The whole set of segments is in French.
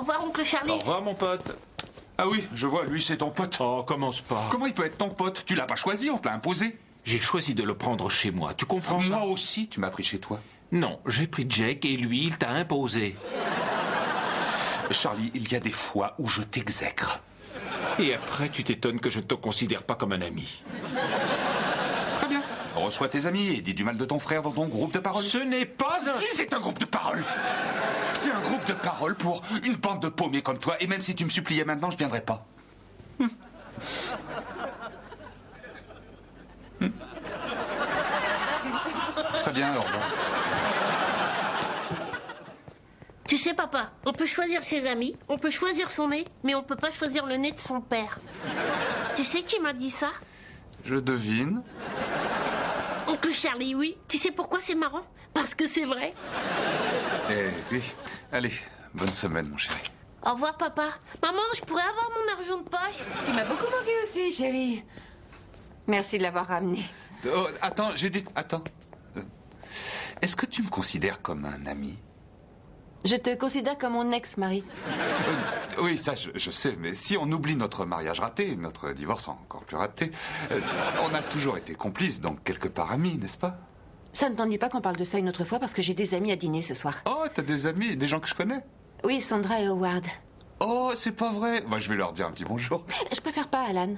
revoir, oncle Charlie. Au revoir, mon pote. Ah oui, je vois, lui c'est ton pote. Oh, commence pas. Comment il peut être ton pote? Tu l'as pas choisi, on te l'a imposé. J'ai choisi de le prendre chez moi, tu comprends ça? Moi aussi, tu m'as pris chez toi. Non, j'ai pris Jake et lui, il t'a imposé. Charlie, il y a des fois où je t'exècre. Et après, tu t'étonnes que je ne te considère pas comme un ami. Très bien. Reçois tes amis et dis du mal de ton frère dans ton groupe de parole. Ce n'est pas un... Si, c'est un groupe de parole. C'est un groupe de parole pour une bande de paumés comme toi. Et même si tu me suppliais maintenant, je viendrais pas. Très bien, au revoir. Tu sais, papa, on peut choisir ses amis, on peut choisir son nez, mais on peut pas choisir le nez de son père. Tu sais qui m'a dit ça? Je devine. Oncle Charlie, oui. Tu sais pourquoi c'est marrant? Parce que c'est vrai. Eh oui. Allez, bonne semaine, mon chéri. Au revoir, papa. Maman, je pourrais avoir mon argent de poche? Tu m'as beaucoup manqué aussi, chérie. Merci de l'avoir ramené. Oh, attends, j'ai dit... Attends. Est-ce que tu me considères comme un ami? Je te considère comme mon ex-mari. Oui, ça, je sais, mais si on oublie notre mariage raté, notre divorce encore plus raté, on a toujours été complices, donc quelque part amis, n'est-ce pas? Ça ne t'ennuie pas qu'on parle de ça une autre fois parce que j'ai des amis à dîner ce soir. Oh, t'as des amis, des gens que je connais? Oui, Sandra et Howard. Oh, c'est pas vrai. Moi, je vais leur dire un petit bonjour. Je préfère pas, Alan.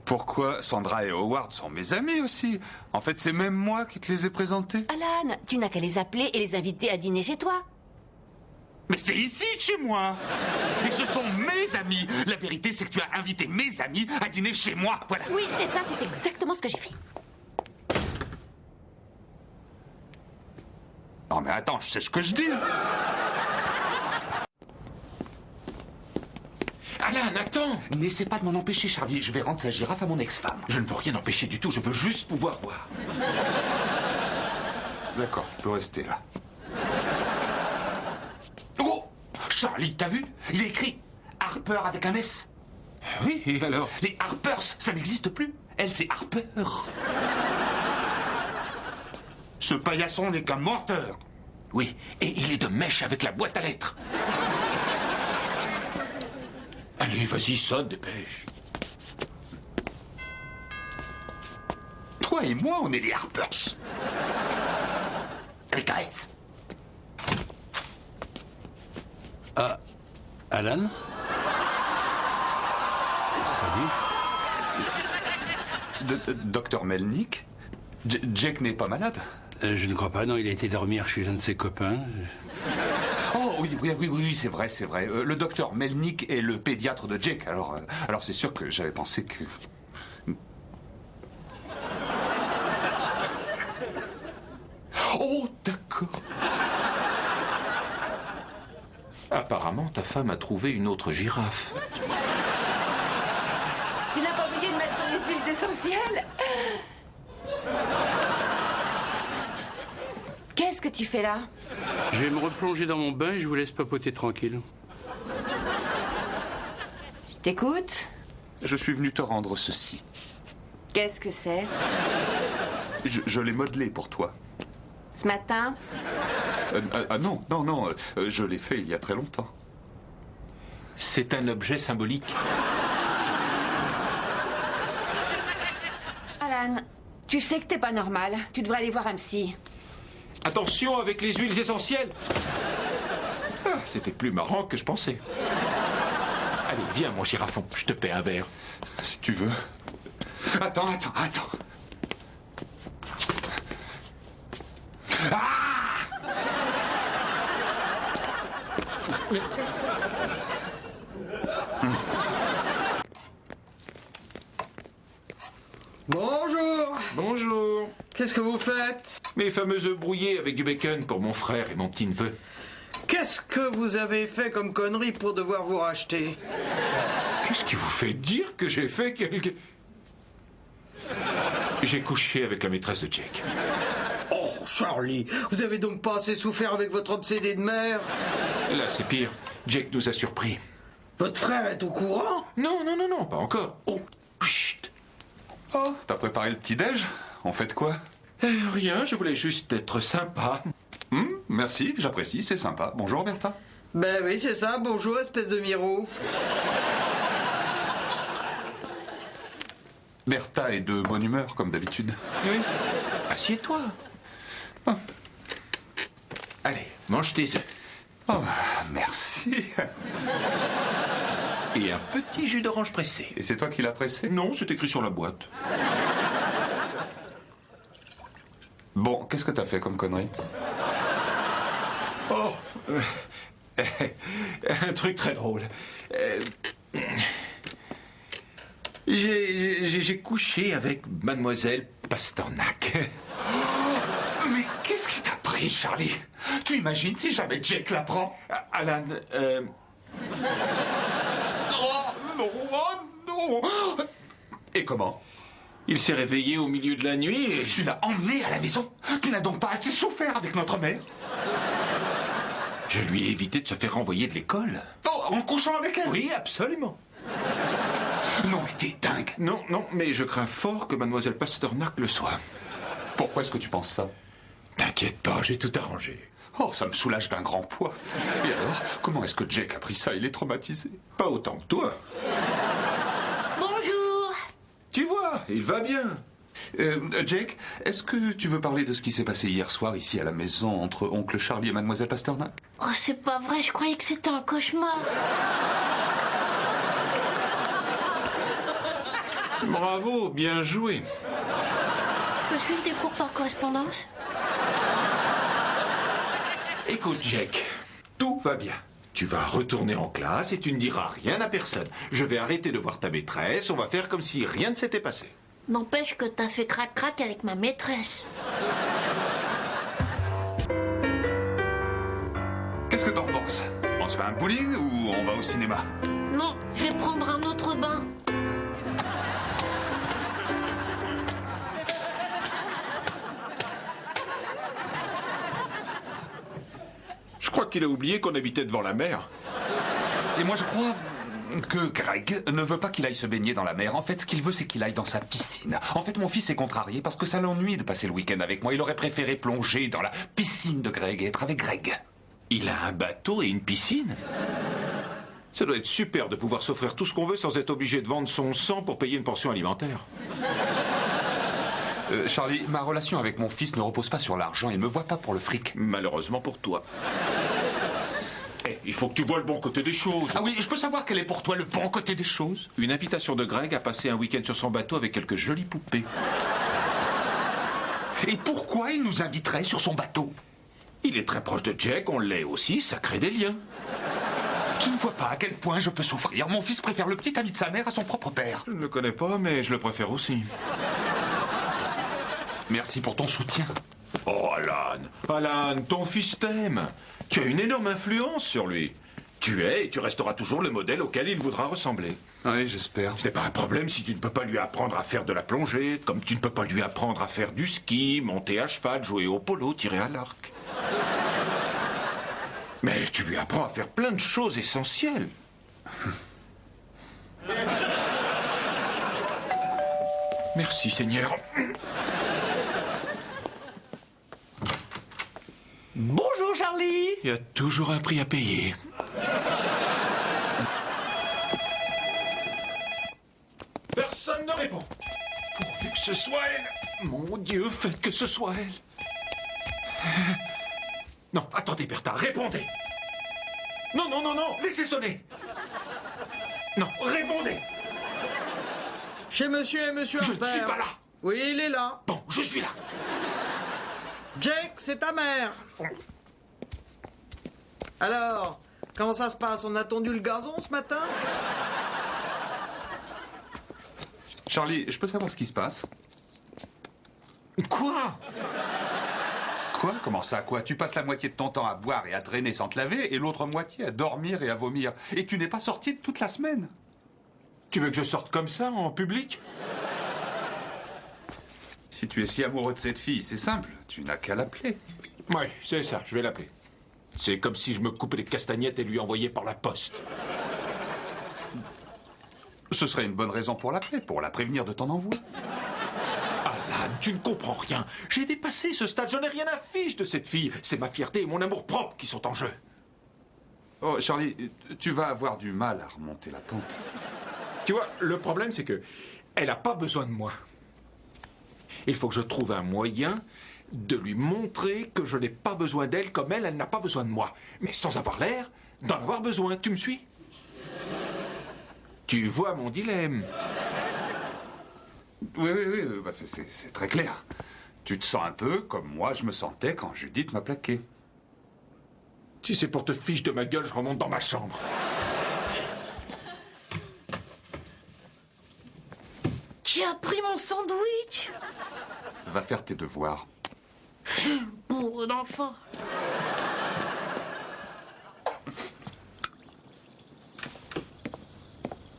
Pourquoi Sandra et Howard sont mes amis aussi? En fait, c'est même moi qui te les ai présentés. Alan, tu n'as qu'à les appeler et les inviter à dîner chez toi. Mais c'est ici, chez moi. Et ce sont mes amis. La vérité, c'est que tu as invité mes amis à dîner chez moi. Voilà. Oui, c'est ça, c'est exactement ce que j'ai fait. Non, mais attends, je sais ce que je dis. Alan, attends! N'essaie pas de m'en empêcher, Charlie. Je vais rendre sa girafe à mon ex-femme. Je ne veux rien empêcher du tout, je veux juste pouvoir voir. D'accord, tu peux rester là. Oh! Charlie, t'as vu? Il est écrit Harper avec un S. Oui, et alors? Les Harpers, ça n'existe plus. Elle, c'est Harper. Ce paillasson n'est qu'un menteur. Oui, et il est de mèche avec la boîte à lettres. Allez, vas-y, sonne, dépêche. Toi et moi, on est les Harpers. Avec un S. Ah, Alan? Salut. Docteur Melnick? Jake n'est pas malade? Je ne crois pas, non, il a été dormir chez un de ses copains. Oh oui, c'est vrai. Le docteur Melnick est le pédiatre de Jake. Alors c'est sûr que j'avais pensé que... Oh, d'accord. Apparemment, ta femme a trouvé une autre girafe. Tu n'as pas oublié de mettre les huiles essentielles? Qu'est-ce que tu fais là? Je vais me replonger dans mon bain et je vous laisse papoter tranquille. Je t'écoute. Je suis venu te rendre ceci. Qu'est-ce que c'est? Je l'ai modelé pour toi. Ce matin? Non, je l'ai fait il y a très longtemps. C'est un objet symbolique. Alan, tu sais que t'es pas normal. Tu devrais aller voir un psy. Attention avec les huiles essentielles. Ah, c'était plus marrant que je pensais. Allez, viens, mon girafon, je te paie un verre. Si tu veux. Attends. Ah! Bonjour. Bonjour. Qu'est-ce que vous faites? Mes fameux œufs brouillés avec du bacon pour mon frère et mon petit-neveu. Qu'est-ce que vous avez fait comme connerie pour devoir vous racheter? Qu'est-ce qui vous fait dire que j'ai fait quelque... J'ai couché avec la maîtresse de Jake. Oh, Charlie, vous avez donc pas assez souffert avec votre obsédé de mère? Là, c'est pire. Jake nous a surpris. Votre frère est au courant? Non, pas encore. Oh, chut. Oh, t'as préparé le petit-déj? On fait de quoi? Rien, je voulais juste être sympa. Merci, j'apprécie, c'est sympa. Bonjour, Bertha. Ben oui, c'est ça. Bonjour, espèce de miro. Bertha est de bonne humeur, comme d'habitude. Oui. Assieds-toi. Ah. Allez, mange tes œufs. Oh, merci. Et un petit jus d'orange pressé. Et c'est toi qui l'as pressé? Non, c'est écrit sur la boîte. Bon, qu'est-ce que t'as fait comme connerie? Oh, un truc très drôle. J'ai couché avec mademoiselle Pasternak. Mais qu'est-ce qui t'a pris, Charlie? Tu imagines si jamais Jake l'apprend? Alan, Oh non, oh non! Et comment? il s'est réveillé au milieu de la nuit et... Tu l'as emmené à la maison? Tu n'as donc pas assez souffert avec notre mère? Je lui ai évité de se faire renvoyer de l'école. Oh, en couchant avec elle? Oui, absolument. Non, mais t'es dingue. Non, mais je crains fort que mademoiselle Pasternak le soit. Pourquoi est-ce que tu penses ça? T'inquiète pas, j'ai tout arrangé. Oh, ça me soulage d'un grand poids. Et alors, comment est-ce que Jake a pris ça? Il est traumatisé. Pas autant que toi. Bonjour. Tu vois, il va bien. Jake, est-ce que tu veux parler de ce qui s'est passé hier soir ici à la maison entre oncle Charlie et mademoiselle Pasternak? Oh, c'est pas vrai, je croyais que c'était un cauchemar. Bravo, bien joué. Je peux suivre des cours par correspondance? Écoute, Jack, tout va bien. Tu vas retourner en classe et tu ne diras rien à personne. Je vais arrêter de voir ta maîtresse, on va faire comme si rien ne s'était passé. N'empêche que t'as fait crac-crac avec ma maîtresse. Qu'est-ce que t'en penses? On se fait un bowling ou on va au cinéma? Non, je vais prendre un autre bain. Je crois qu'il a oublié qu'on habitait devant la mer. Et moi je crois que Greg ne veut pas qu'il aille se baigner dans la mer. En fait, ce qu'il veut, c'est qu'il aille dans sa piscine. En fait, mon fils est contrarié parce que ça l'ennuie de passer le week-end avec moi. Il aurait préféré plonger dans la piscine de Greg et être avec Greg. Il a un bateau et une piscine. Ça doit être super de pouvoir s'offrir tout ce qu'on veut sans être obligé de vendre son sang pour payer une portion alimentaire. Charlie, ma relation avec mon fils ne repose pas sur l'argent. Il me voit pas pour le fric. Malheureusement pour toi. Eh, il faut que tu vois le bon côté des choses. Ah oui, je peux savoir quel est pour toi le bon côté des choses? Une invitation de Greg à passer un week-end sur son bateau avec quelques jolies poupées. Et pourquoi il nous inviterait sur son bateau? Il est très proche de Jack, on l'est aussi, ça crée des liens. Tu ne vois pas à quel point je peux souffrir. Mon fils préfère le petit ami de sa mère à son propre père. Je ne le connais pas, mais je le préfère aussi. Merci pour ton soutien. Oh, Alan, ton fils t'aime. Tu as une énorme influence sur lui. Tu es et tu resteras toujours le modèle auquel il voudra ressembler. Oui, j'espère. Ce n'est pas un problème si tu ne peux pas lui apprendre à faire de la plongée, comme tu ne peux pas lui apprendre à faire du ski, monter à cheval, jouer au polo, tirer à l'arc. Mais tu lui apprends à faire plein de choses essentielles. Merci, Seigneur. Bonjour Charlie. Il y a toujours un prix à payer. Personne ne répond. Pourvu que ce soit elle. Mon Dieu, faites que ce soit elle. Non, attendez, Bertha, répondez. Non, laissez sonner. Non, répondez. Chez monsieur et monsieur Je ne Harper. suis pas là. Oui, il est là. Bon, je suis là. Jake, c'est ta mère. Alors, comment ça se passe? On a tondu le gazon ce matin? Charlie, je peux savoir ce qui se passe? Quoi? Quoi? Comment ça, quoi? Tu passes la moitié de ton temps à boire et à traîner sans te laver et l'autre moitié à dormir et à vomir. Et tu n'es pas sorti de toute la semaine. Tu veux que je sorte comme ça, en public? Si tu es si amoureux de cette fille, c'est simple. Tu n'as qu'à l'appeler. Oui, c'est ça, je vais l'appeler. C'est comme si je me coupais les castagnettes et lui envoyais par la poste. Ce serait une bonne raison pour l'appeler, pour la prévenir de ton envoi. Alan, tu ne comprends rien. J'ai dépassé ce stade, je n'ai rien à fiche de cette fille. C'est ma fierté et mon amour-propre qui sont en jeu. Oh, Charlie, tu vas avoir du mal à remonter la pente. Tu vois, le problème, c'est que elle n'a pas besoin de moi. Il faut que je trouve un moyen de lui montrer que je n'ai pas besoin d'elle comme elle n'a pas besoin de moi. Mais sans avoir l'air d'en avoir besoin. Tu me suis? Tu vois mon dilemme. Oui, bah c'est très clair. Tu te sens un peu comme moi je me sentais quand Judith m'a plaqué. Si c'est pour te fiche de ma gueule, je remonte dans ma chambre. Qui a pris mon sandwich? Va faire tes devoirs. Bourre d'enfant.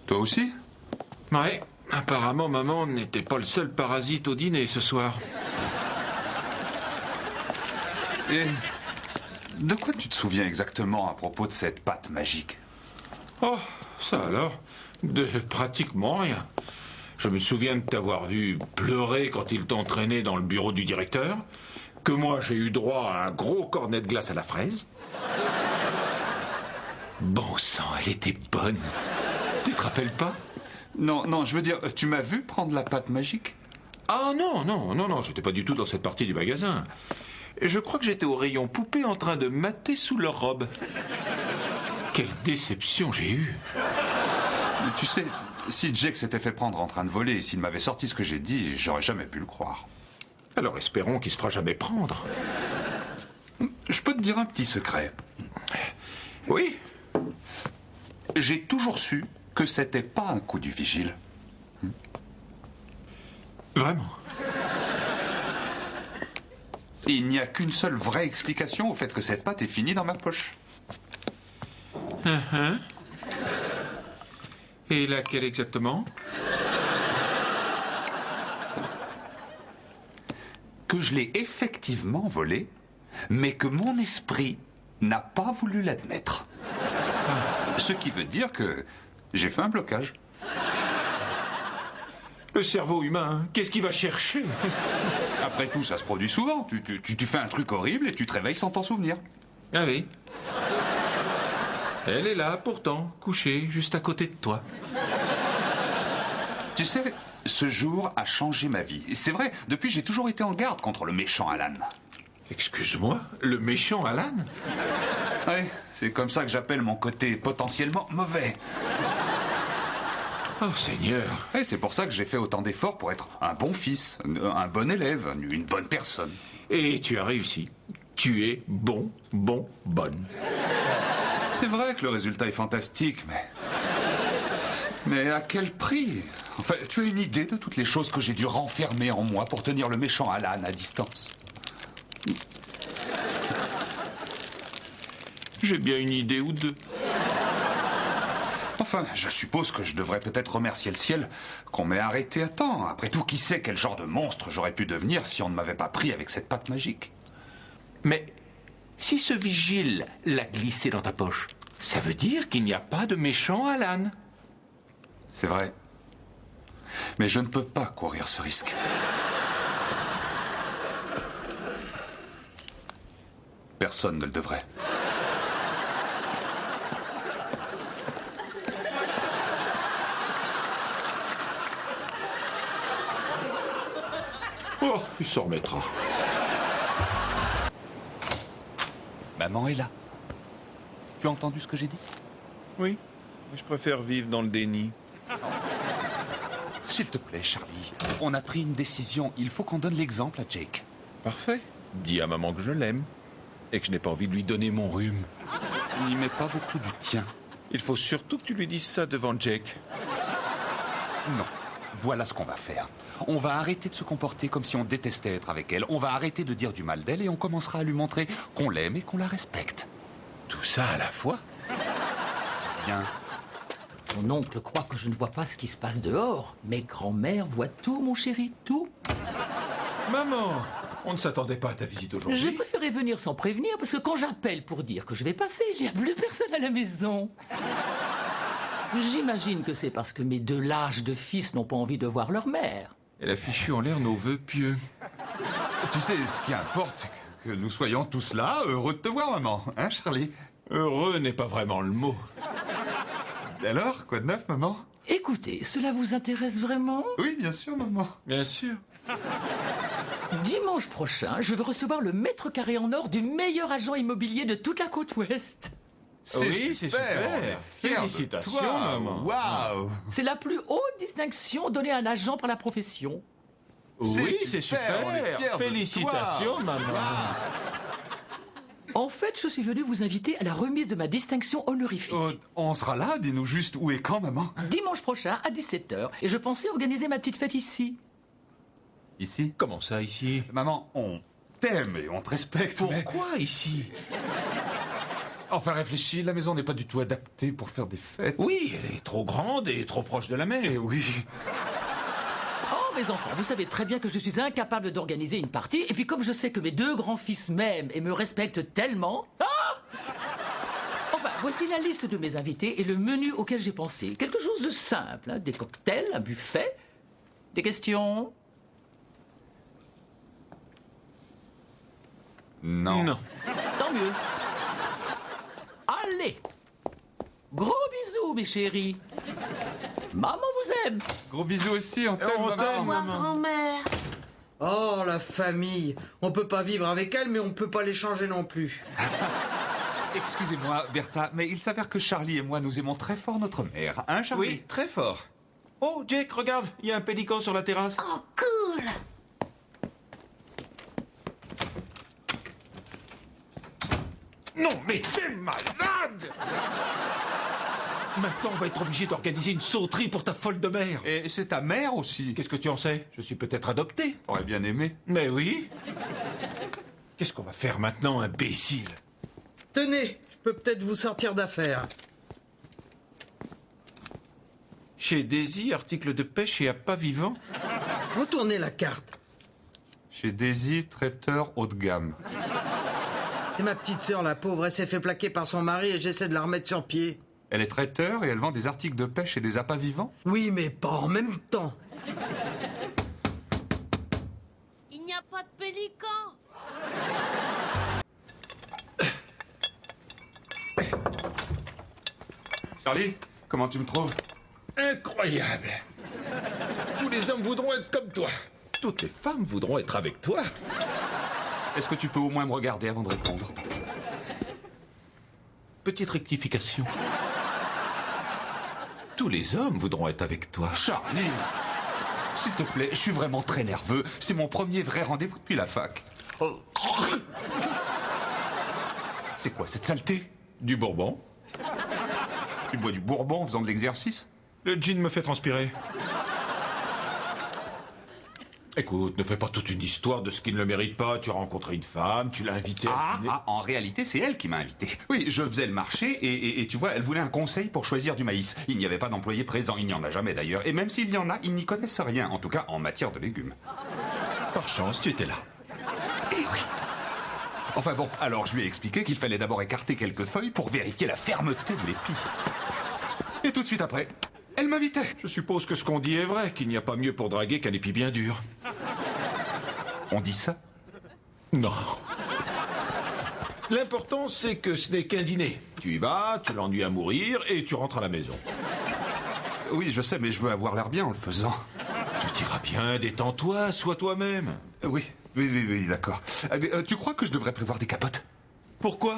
Toi aussi? Ouais, apparemment, maman n'était pas le seul parasite au dîner ce soir. Et de quoi tu te souviens exactement à propos de cette pâte magique? Oh, ça alors? De pratiquement rien. Je me souviens de t'avoir vu pleurer quand il t'entraînait dans le bureau du directeur, que moi j'ai eu droit à un gros cornet de glace à la fraise. Bon sang, elle était bonne. Tu te rappelles pas? Non, je veux dire, tu m'as vu prendre la pâte magique? Ah non, j'étais pas du tout dans cette partie du magasin. Je crois que j'étais au rayon poupée en train de mater sous leur robe. Quelle déception j'ai eue. Tu sais, si Jake s'était fait prendre en train de voler et s'il m'avait sorti ce que j'ai dit, j'aurais jamais pu le croire. Alors espérons qu'il se fera jamais prendre. Je peux te dire un petit secret. Oui? J'ai toujours su que c'était pas un coup du vigile. Vraiment? Il n'y a qu'une seule vraie explication au fait que cette pâte est finie dans ma poche. Et laquelle exactement? Que je l'ai effectivement volée, mais que mon esprit n'a pas voulu l'admettre. Ce qui veut dire que j'ai fait un blocage. Le cerveau humain, qu'est-ce qu'il va chercher? Après tout, ça se produit souvent. Tu fais un truc horrible et tu te réveilles sans t'en souvenir. Ah oui. Elle est là, pourtant, couchée, juste à côté de toi. Tu sais, ce jour a changé ma vie. C'est vrai, depuis j'ai toujours été en garde contre le méchant Alan. Excuse-moi, le méchant Alan? Ouais, c'est comme ça que j'appelle mon côté potentiellement mauvais. Oh Seigneur. Et c'est pour ça que j'ai fait autant d'efforts pour être un bon fils, un bon élève, une bonne personne. Et tu as réussi. Tu es bonne. C'est vrai que le résultat est fantastique, mais à quel prix? Enfin, tu as une idée de toutes les choses que j'ai dû renfermer en moi pour tenir le méchant Alan à distance? J'ai bien une idée ou deux. Enfin, je suppose que je devrais peut-être remercier le ciel qu'on m'ait arrêté à temps. Après tout, qui sait quel genre de monstre j'aurais pu devenir si on ne m'avait pas pris avec cette pâte magique? Mais si ce vigile l'a glissé dans ta poche, ça veut dire qu'il n'y a pas de méchant Alan. C'est vrai. Mais je ne peux pas courir ce risque. Personne ne le devrait. Oh, il s'en remettra. Maman est là. Tu as entendu ce que j'ai dit? Oui, mais je préfère vivre dans le déni. S'il te plaît, Charlie, on a pris une décision. Il faut qu'on donne l'exemple à Jake. Parfait. Dis à maman que je l'aime et que je n'ai pas envie de lui donner mon rhume. N'y mets pas beaucoup du tien. Il faut surtout que tu lui dises ça devant Jake. Non. Voilà ce qu'on va faire. On va arrêter de se comporter comme si on détestait être avec elle. On va arrêter de dire du mal d'elle et on commencera à lui montrer qu'on l'aime et qu'on la respecte. Tout ça à la fois? Bien. Mon oncle croit que je ne vois pas ce qui se passe dehors. Mais grand-mère voit tout, mon chéri, tout. Maman, on ne s'attendait pas à ta visite J'ai aujourd'hui. préféré venir sans prévenir parce que quand j'appelle pour dire que je vais passer, il n'y a plus personne à la maison. J'imagine que c'est parce que mes deux lâches de fils n'ont pas envie de voir leur mère. Elle a fichu en l'air nos vœux pieux. Tu sais, ce qui importe, c'est que nous soyons tous là, heureux de te voir, maman. Hein, Charlie? Heureux n'est pas vraiment le mot. Alors, quoi de neuf, maman? Écoutez, cela vous intéresse vraiment? Oui, bien sûr, maman. Bien sûr. Dimanche prochain, je vais recevoir le mètre carré en or du meilleur agent immobilier de toute la côte ouest. Oui, c'est super. on est fiers de Félicitations, toi. maman. Waouh. C'est la plus haute distinction donnée à un agent par la profession. Oui, c'est super. on est fiers de Félicitations, toi. maman. En fait, je suis venu vous inviter à la remise de ma distinction honorifique. On sera là, dis-nous juste où et quand, maman. Dimanche prochain à 17h. Et je pensais organiser ma petite fête ici. Ici? Comment ça, ici? Maman, on t'aime et on te respecte. mais- Pourquoi ici? Enfin, réfléchis, la maison n'est pas du tout adaptée pour faire des fêtes. Oui, elle est trop grande et trop proche de la mer. Eh oui. Oh, mes enfants, vous savez très bien que je suis incapable d'organiser une partie. Et puis, comme je sais que mes deux grands-fils m'aiment et me respectent tellement... Ah! Enfin, voici la liste de mes invités et le menu auquel j'ai pensé. Quelque chose de simple, hein, des cocktails, un buffet. Des questions? Non. Non. Tant mieux. Allez! Gros bisous, mes chéris. Maman vous aime. Gros bisous aussi, on t'aime, On maman. t'aime. Au revoir, maman. grand-mère. Oh, la famille. On peut pas vivre avec elle, mais on peut pas les changer non plus. Excusez-moi, Bertha, mais il s'avère que Charlie et moi, nous aimons très fort notre mère. Hein, Charlie? Oui, très fort. Oh, Jake, regarde, il y a un pélican sur la terrasse. Oh, cool. Non, mais t'es malade! Maintenant, on va être obligé d'organiser une sauterie pour ta folle de mère. Et c'est ta mère aussi. Qu'est-ce que tu en sais? Je suis peut-être adopté. J'aurais bien aimé. Mais oui. Qu'est-ce qu'on va faire maintenant, imbécile? Tenez, je peux peut-être vous sortir d'affaire. Chez Daisy, article de pêche et appât vivant. Retournez la carte. Chez Daisy, traiteur haut de gamme. C'est ma petite sœur, la pauvre, elle s'est fait plaquer par son mari et j'essaie de la remettre sur pied. Elle est traiteur et elle vend des articles de pêche et des appâts vivants? Oui, mais pas en même temps. Il n'y a pas de pélican. Charlie, comment tu me trouves? Incroyable. Tous les hommes voudront être comme toi. Toutes les femmes voudront être avec toi. Est-ce que tu peux au moins me regarder avant de répondre? Petite rectification. Tous les hommes voudront être avec toi. Charlie! S'il te plaît, je suis vraiment très nerveux. C'est mon premier vrai rendez-vous depuis la fac. C'est quoi cette saleté? Du bourbon. Tu bois du bourbon en faisant de l'exercice? Le gin me fait transpirer. Écoute, ne fais pas toute une histoire de ce qui ne le mérite pas. Tu as rencontré une femme, tu l'as invitée à dîner. En réalité, c'est elle qui m'a invité. Oui, je faisais le marché et tu vois, elle voulait un conseil pour choisir du maïs. Il n'y avait pas d'employé présent, il n'y en a jamais d'ailleurs. Et même s'il y en a, ils n'y connaissent rien, en tout cas en matière de légumes. Par chance, tu étais là. Eh oui. Enfin bon, alors je lui ai expliqué qu'il fallait d'abord écarter quelques feuilles pour vérifier la fermeté de l'épi. Et tout de suite après, elle m'invitait. Je suppose que ce qu'on dit est vrai, qu'il n'y a pas mieux pour draguer qu'un épi bien dur. On dit ça? Non. L'important, c'est que ce n'est qu'un dîner. Tu y vas, tu l'ennuies à mourir et tu rentres à la maison. Oui, je sais, mais je veux avoir l'air bien en le faisant. Tout ira bien, détends-toi, sois toi-même. Oui, d'accord. Tu crois que je devrais prévoir des capotes? Pourquoi?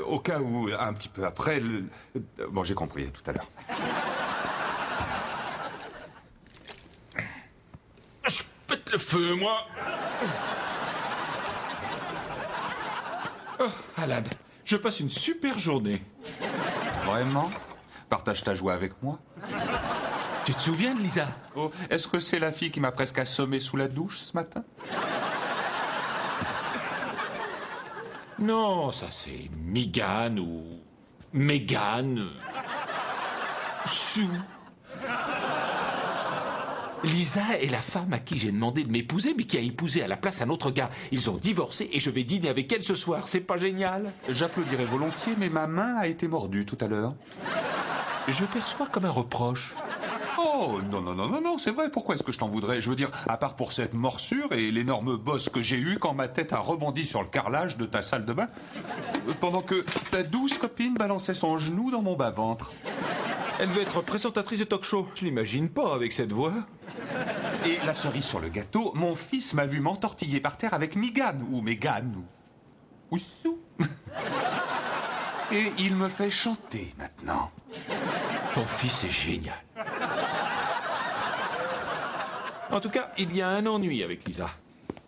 Au cas où, un petit peu après... Bon, j'ai compris, tout à l'heure. Je pète le feu, moi. Oh, Alan, je passe une super journée. Vraiment? Partage ta joie avec moi? Tu te souviens de Lisa? Oh, est-ce que c'est la fille qui m'a presque assommé sous la douche ce matin? Non, ça c'est Megan ou Megan. Sue. Lisa est la femme à qui j'ai demandé de m'épouser, mais qui a épousé à la place un autre gars. Ils ont divorcé et je vais dîner avec elle ce soir. C'est pas génial? J'applaudirais volontiers, mais ma main a été mordue tout à l'heure. Je perçois comme un reproche. Oh, Oh, non, c'est vrai. Pourquoi est-ce que je t'en voudrais? Je veux dire, à part pour cette morsure et l'énorme bosse que j'ai eue quand ma tête a rebondi sur le carrelage de ta salle de bain, pendant que ta douce copine balançait son genou dans mon bas-ventre. Elle veut être présentatrice de talk-show. Je l'imagine pas avec cette voix. Et la cerise sur le gâteau, mon fils m'a vu m'entortiller par terre avec Mégane, ou Oussou. Et il me fait chanter maintenant. Ton fils est génial. En tout cas, il y a un ennui avec Lisa.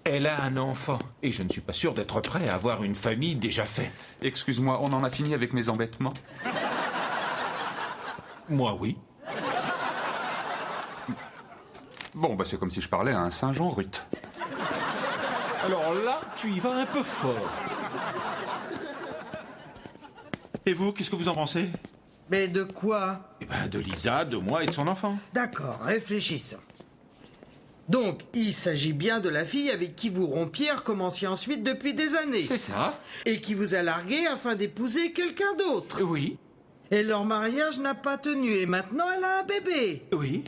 Elle a un enfant, et je ne suis pas sûr d'être prêt à avoir une famille déjà faite. Excuse-moi, on en a fini avec mes embêtements. Moi, oui. Bon, c'est comme si je parlais à un Saint-Jean, Ruth. Alors là, tu y vas un peu fort. Et vous, qu'est-ce que vous en pensez? Mais de quoi? Eh ben, de Lisa, de moi et de son enfant. D'accord, réfléchissons. Donc, il s'agit bien de la fille avec qui vous rompiez et recommenciez ensuite depuis des années. C'est ça? Et qui vous a largué afin d'épouser quelqu'un d'autre. Oui. Et leur mariage n'a pas tenu, et maintenant elle a un bébé. Oui.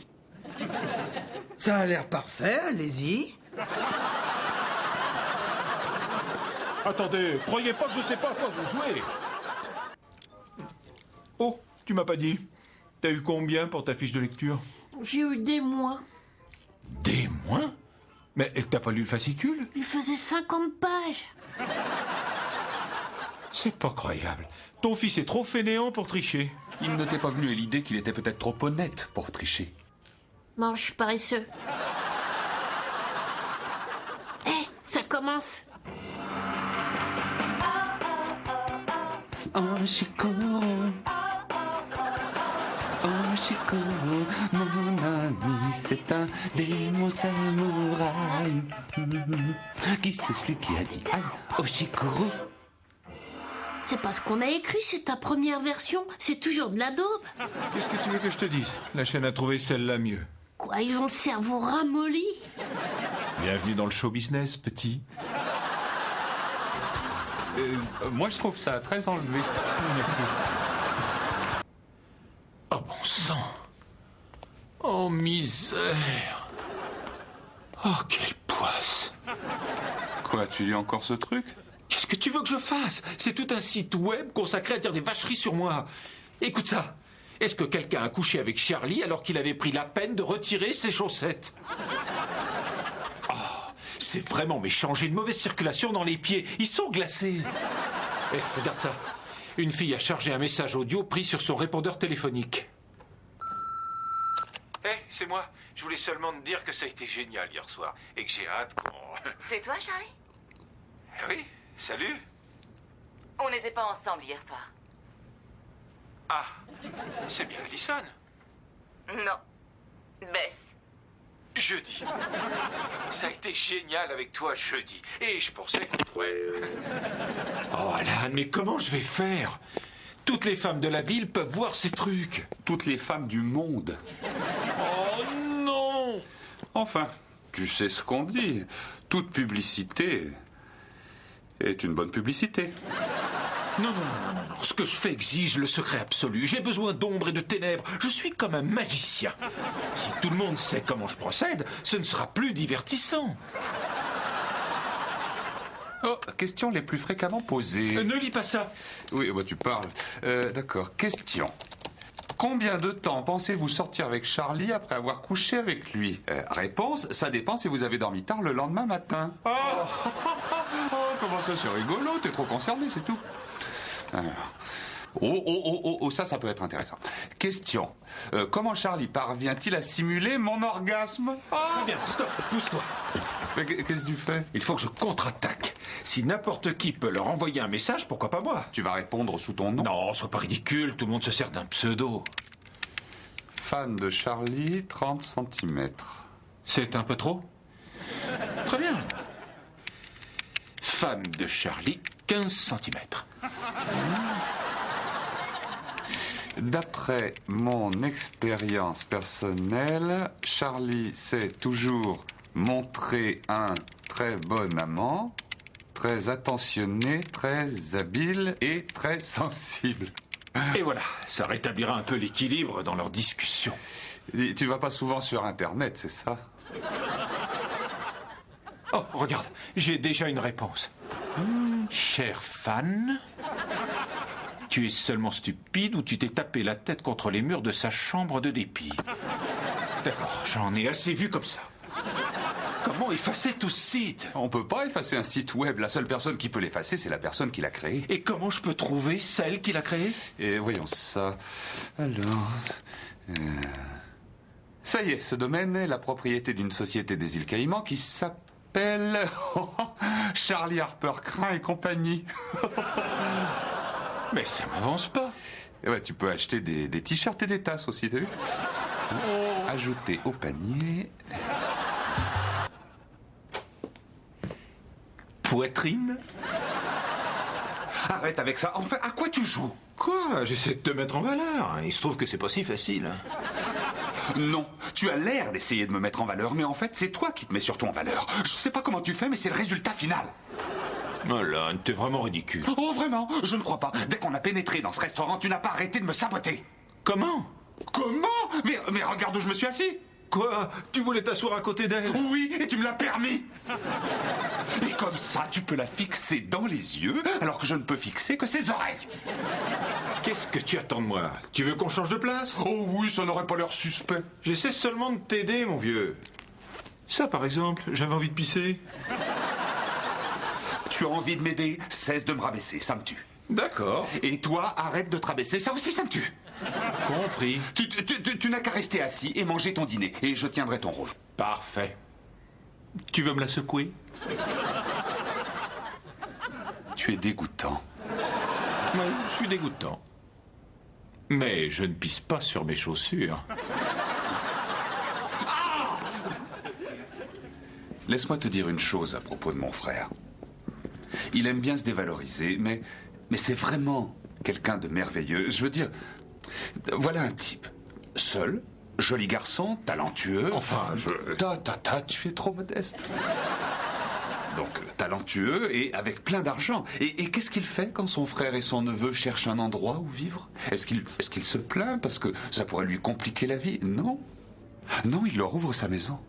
Ça a l'air parfait, allez-y. Attendez, croyez pas que je sais pas à quoi vous jouez. Oh, tu m'as pas dit. T'as eu combien pour ta fiche de lecture? J'ai eu des mois. Des mois? Mais t'as pas lu le fascicule? Il faisait 50 pages. C'est pas croyable. Ton fils est trop fainéant pour tricher. Il ne t'est pas venu à l'idée qu'il était peut-être trop honnête pour tricher. Non, je suis paresseux. Hé, ça commence. Oh, Chikoro. Oh, Chikoro, mon ami, c'est un démon samouraï. Qui c'est celui qui a dit aïe, oh, Chikoro? C'est pas ce qu'on a écrit, c'est ta première version. C'est toujours de la daube. Qu'est-ce que tu veux que je te dise? La chaîne a trouvé celle-là mieux. Quoi, ils ont le cerveau ramolli? Bienvenue dans le show business, petit. Moi, je trouve ça très enlevé. Merci. Oh bon sang. Oh misère. Oh quelle poisse. Quoi, tu lis encore ce truc? Qu'est-ce que tu veux que je fasse? C'est tout un site web consacré à dire des vacheries sur moi. Écoute ça. Est-ce que quelqu'un a couché avec Charlie alors qu'il avait pris la peine de retirer ses chaussettes? Oh, c'est vraiment méchant. J'ai une mauvaise circulation dans les pieds. Ils sont glacés. Eh, regarde ça. Une fille a chargé un message audio pris sur son répondeur téléphonique. Eh, c'est moi. Je voulais seulement te dire que ça a été génial hier soir et que j'ai hâte qu'on... C'est toi, Charlie? Oui, salut. On n'était pas ensemble hier soir. Ah, c'est bien Alison. Non. Bess. Jeudi. Ça a été génial avec toi jeudi. Et je pensais qu'on pourrait... Oh Alan, mais comment je vais faire? Toutes les femmes de la ville peuvent voir ces trucs. Toutes les femmes du monde. Oh non! Enfin, tu sais ce qu'on dit. Toute publicité est une bonne publicité. Non. Ce que je fais exige le secret absolu. J'ai besoin d'ombre et de ténèbres. Je suis comme un magicien. Si tout le monde sait comment je procède, ce ne sera plus divertissant. Oh, questions les plus fréquemment posées. Ne lis pas ça. Oui, tu parles. D'accord. Question. Combien de temps pensez-vous sortir avec Charlie après avoir couché avec lui? Réponse, ça dépend si vous avez dormi tard le lendemain matin. Oh, comment ça, c'est rigolo, t'es trop concerné, c'est tout. Alors. Ça peut être intéressant. Question. Comment Charlie parvient-il à simuler mon orgasme? Très bien, stop, pousse-toi. Mais qu'est-ce que tu fais? Il faut que je contre-attaque. Si n'importe qui peut leur envoyer un message, pourquoi pas moi? Tu vas répondre sous ton nom? Non, sois pas ridicule, tout le monde se sert d'un pseudo. Fan de Charlie, 30 cm. C'est un peu trop? Très bien. Fan de Charlie, 15 cm. D'après mon expérience personnelle, Charlie s'est toujours montré un très bon amant, très attentionné, très habile et très sensible. Et voilà, ça rétablira un peu l'équilibre dans leur discussion. Et tu vas pas souvent sur Internet, c'est ça? Oh, regarde, j'ai déjà une réponse. Cher fan, tu es seulement stupide ou tu t'es tapé la tête contre les murs de sa chambre de dépit. D'accord, j'en ai assez vu comme ça. Comment effacer tout ce site? On peut pas effacer un site web. La seule personne qui peut l'effacer, c'est la personne qui l'a créé. Et comment je peux trouver celle qui l'a créé? Et voyons ça. Alors... Ça y est, ce domaine est la propriété d'une société des îles Caïmans qui s'appelle... Charlie Harper Crin et compagnie. Mais ça m'avance pas. Et ouais, tu peux acheter des t-shirts et des tasses aussi, t'as vu? Ajouter au panier... Poitrine? Arrête avec ça. Enfin, à quoi tu joues? Quoi? J'essaie de te mettre en valeur. Il se trouve que c'est pas si facile. Non, tu as l'air d'essayer de me mettre en valeur, mais en fait, c'est toi qui te mets surtout en valeur. Je sais pas comment tu fais, mais c'est le résultat final. Oh là, t'es vraiment ridicule. Oh, vraiment? Je ne crois pas. Dès qu'on a pénétré dans ce restaurant, tu n'as pas arrêté de me saboter. Comment? Comment? Mais regarde où je me suis assis. Quoi? Tu voulais t'asseoir à côté d'elle? Oui, et tu me l'as permis. Et comme ça, tu peux la fixer dans les yeux, alors que je ne peux fixer que ses oreilles. Qu'est-ce que tu attends de moi? Tu veux qu'on change de place? Oh oui, ça n'aurait pas l'air suspect. J'essaie seulement de t'aider, mon vieux. Ça, par exemple, j'avais envie de pisser. Tu as envie de m'aider? Cesse de me rabaisser, ça me tue. D'accord. Et toi, arrête de te rabaisser, ça aussi, ça me tue. Compris. Tu n'as qu'à rester assis et manger ton dîner, et je tiendrai ton rôle. Parfait. Tu veux me la secouer? Tu es dégoûtant. Oui, je suis dégoûtant. Mais je ne pisse pas sur mes chaussures. Laisse-moi te dire une chose à propos de mon frère. Il aime bien se dévaloriser, mais c'est vraiment quelqu'un de merveilleux. Je veux dire, voilà un type. Seul, joli garçon, talentueux. Enfin, tu es trop modeste. Donc, talentueux et avec plein d'argent. Et qu'est-ce qu'il fait quand son frère et son neveu cherchent un endroit où vivre? Est-ce qu'il se plaint parce que ça pourrait lui compliquer la vie? Non. Non, il leur ouvre sa maison.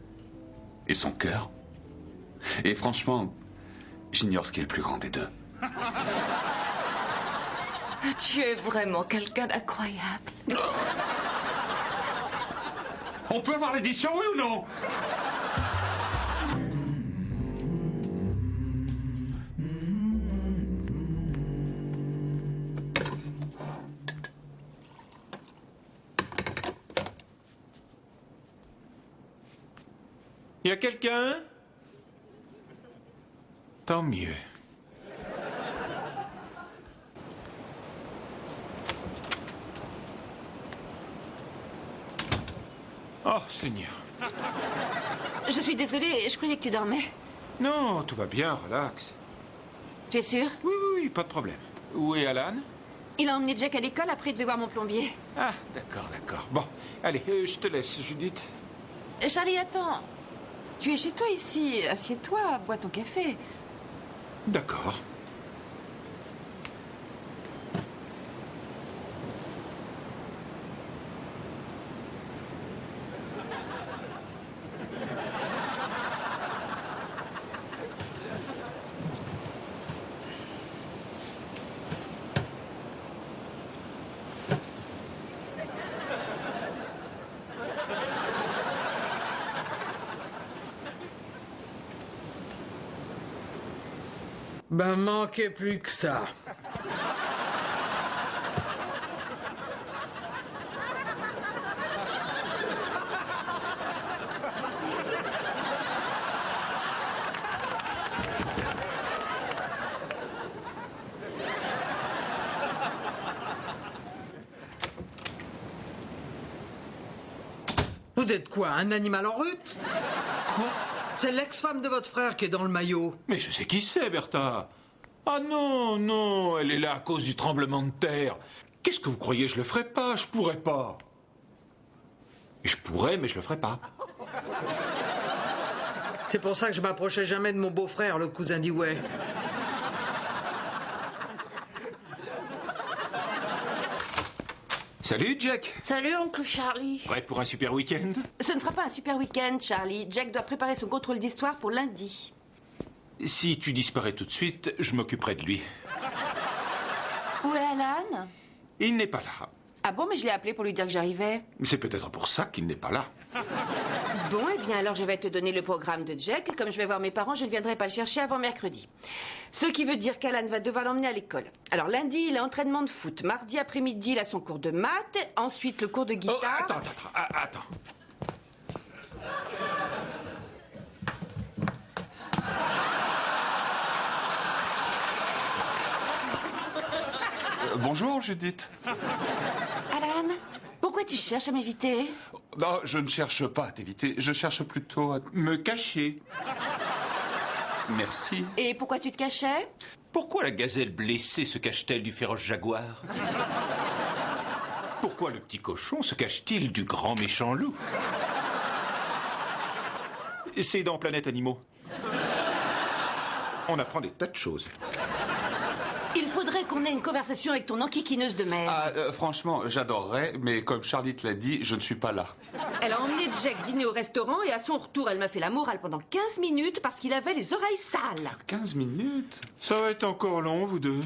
Et son cœur. Et franchement, j'ignore ce qui est le plus grand des deux. Tu es vraiment quelqu'un d'incroyable. On peut avoir l'édition, oui ou non? Y a quelqu'un? Tant mieux. Oh, Seigneur. Je suis désolée, je croyais que tu dormais. Non, tout va bien, relax. Tu es sûr? Oui, oui, oui, pas de problème. Où est Alan? Il a emmené Jack à l'école, après il devait voir mon plombier. Ah, d'accord, d'accord. Bon, allez, je te laisse, Judith. Charlie, attends. Tu es chez toi ici. Assieds-toi, bois ton café. D'accord. Ben, manquait plus que ça. Vous êtes quoi, un animal en rut? Quoi? C'est l'ex-femme de votre frère qui est dans le maillot. Mais je sais qui c'est, Bertha. Ah non, non, elle est là à cause du tremblement de terre. Qu'est-ce que vous croyez? Je le ferai pas, je pourrais pas. Je pourrais, mais je le ferai pas. C'est pour ça que je m'approchais jamais de mon beau-frère, le cousin d'Iway. Salut, Jack. Salut, oncle Charlie. Prêt pour un super week-end? Ce ne sera pas un super week-end, Charlie. Jack doit préparer son contrôle d'histoire pour lundi. Si tu disparais tout de suite, je m'occuperai de lui. Où est Alan? Il n'est pas là. Ah bon, mais je l'ai appelé pour lui dire que j'arrivais. C'est peut-être pour ça qu'il n'est pas là. Bon, eh bien alors je vais te donner le programme de Jack. Comme je vais voir mes parents, je ne viendrai pas le chercher avant mercredi. Ce qui veut dire qu'Alan va devoir l'emmener à l'école. Alors lundi, il a entraînement de foot. Mardi après-midi, il a son cours de maths. Ensuite, le cours de guitare. Oh, attends. Bonjour, Judith. Alan, pourquoi tu cherches à m'éviter? Non, je ne cherche pas à t'éviter. Je cherche plutôt à... Me cacher. Merci. Et pourquoi tu te cachais? Pourquoi la gazelle blessée se cache-t-elle du féroce jaguar? Pourquoi le petit cochon se cache-t-il du grand méchant loup? C'est dans Planète Animaux. On apprend des tas de choses. Il faudrait qu'on ait une conversation avec ton enquiquineuse de mère. Ah, franchement, j'adorerais, mais comme Charlie te l'a dit, je ne suis pas là. Elle a emmené Jack dîner au restaurant et à son retour, elle m'a fait la morale pendant 15 minutes parce qu'il avait les oreilles sales. 15 minutes? Ça va être encore long, vous deux.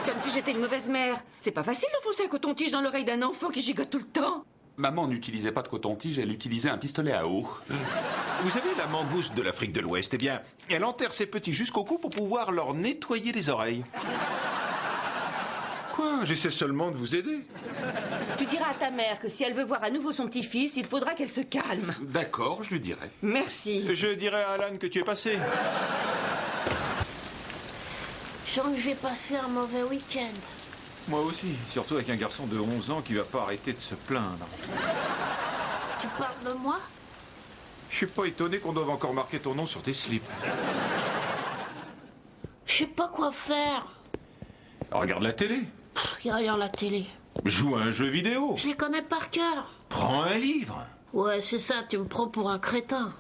Comme si j'étais une mauvaise mère. C'est pas facile d'enfoncer un coton-tige dans l'oreille d'un enfant qui gigote tout le temps. Maman n'utilisait pas de coton-tige, elle utilisait un pistolet à eau. Vous savez, la mangouste de l'Afrique de l'Ouest, eh bien, elle enterre ses petits jusqu'au cou pour pouvoir leur nettoyer les oreilles. Quoi? J'essaie seulement de vous aider. Tu diras à ta mère que si elle veut voir à nouveau son petit-fils, il faudra qu'elle se calme. D'accord, je lui dirai. Merci. Je dirai à Alan que tu es passé. Je sens que je vais passer un mauvais week-end. Moi aussi, surtout avec un garçon de 11 ans qui va pas arrêter de se plaindre. Tu parles de moi? Je suis pas étonné qu'on doive encore marquer ton nom sur tes slips. Je sais pas quoi faire. Regarde la télé. Derrière la télé. Joue à un jeu vidéo. Je les connais par cœur. Prends un livre. Ouais, c'est ça, tu me prends pour un crétin.